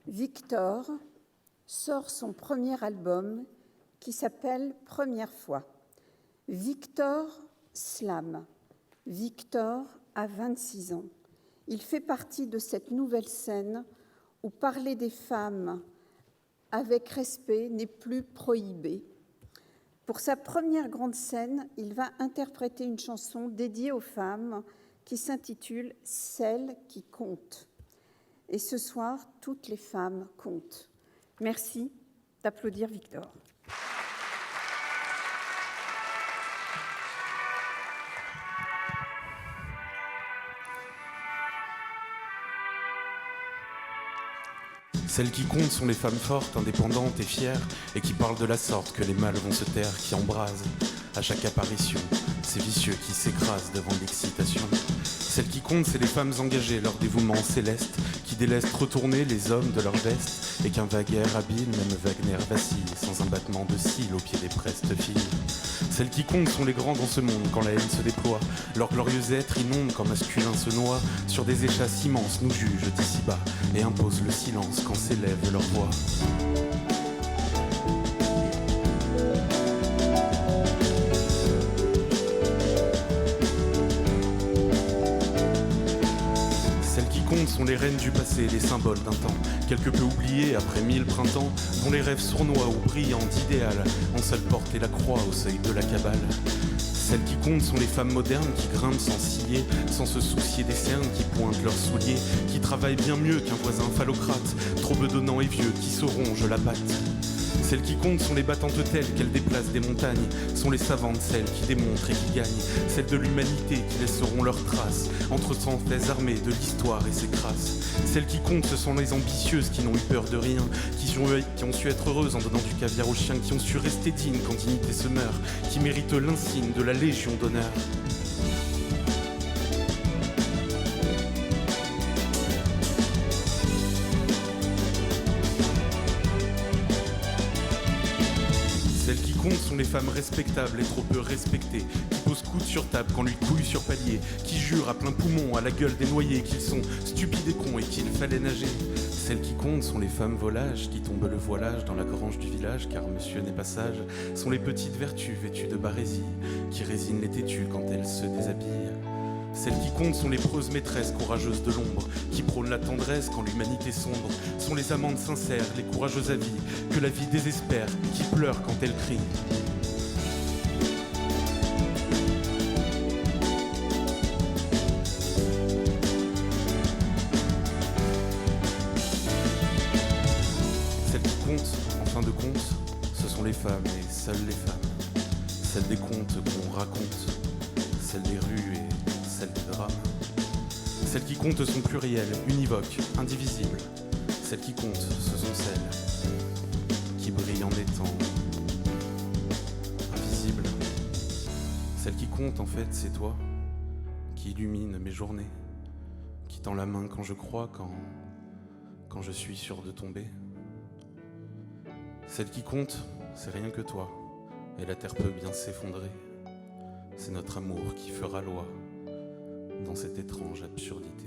Victor sort son premier album qui s'appelle « Première fois ». Victor slame. Victor a 26 ans. Il fait partie de cette nouvelle scène où parler des femmes avec respect n'est plus prohibé. Pour sa première grande scène, il va interpréter une chanson dédiée aux femmes qui s'intitule « Celles qui comptent ». Et ce soir, toutes les femmes comptent. Merci d'applaudir Victor. Celles qui comptent sont les femmes fortes, indépendantes et fières, et qui parlent de la sorte que les mâles vont se taire, qui embrasent à chaque apparition ces vicieux qui s'écrasent devant l'excitation. Celles qui comptent, c'est les femmes engagées, leur dévouement céleste, qui délaissent retourner les hommes de leur veste, et qu'un vague air habile, même Wagner vacille, sans un battement de cils au pied des prestes filles. Celles qui comptent sont les grands dans ce monde, quand la haine se déploie. Leur glorieux être inonde quand masculin se noie. Sur des échasses immenses nous jugent d'ici-bas et imposent le silence quand s'élève leur voix. Sont les reines du passé, les symboles d'un temps quelque peu oubliés après 1000 printemps, dont les rêves sournois ou brillants d'idéal ont seul porté la croix au seuil de la cabale. Celles qui comptent sont les femmes modernes qui grimpent sans ciller, sans se soucier des cernes, qui pointent leurs souliers, qui travaillent bien mieux qu'un voisin phallocrate, trop bedonnant et vieux, qui se ronge la patte. Celles qui comptent sont les battantes telles qu'elles déplacent des montagnes, sont les savantes celles qui démontrent et qui gagnent, celles de l'humanité qui laisseront leurs traces entre synthèses armées de l'histoire et ses crasses. Celles qui comptent, ce sont les ambitieuses qui n'ont eu peur de rien, qui ont su être heureuses en donnant du caviar aux chiens, qui ont su rester dignes quand dignité se meurt, qui méritent l'insigne de la Légion d'honneur. Sont les femmes respectables et trop peu respectées, qui posent coude sur table quand lui couille sur palier, qui jurent à plein poumon à la gueule des noyés qu'ils sont stupides et cons et qu'il fallait nager. Celles qui comptent sont les femmes volages qui tombent le voilage dans la grange du village car monsieur n'est pas sage, sont les petites vertus vêtues de barésie qui résignent les têtus quand elles se déshabillent. Celles qui comptent sont les preuses maîtresses courageuses de l'ombre, qui prônent la tendresse quand l'humanité sombre, sont les amantes sincères, les courageuses à vie, que la vie désespère, qui pleurent quand elle crie. Celles qui comptent, en fin de compte, ce sont les femmes et seules les femmes, celles des contes qu'on raconte, celles des rues et celles des drames. Celles qui comptent sont plurielles, univoques, indivisibles. Celles qui comptent, ce sont celles qui brillent en étant invisibles. Celles qui comptent, en fait, c'est toi, qui illumine mes journées, qui tend la main quand je crois, quand je suis sûr de tomber. Celles qui comptent, c'est rien que toi, et la terre peut bien s'effondrer. C'est notre amour qui fera loi dans cette étrange absurdité.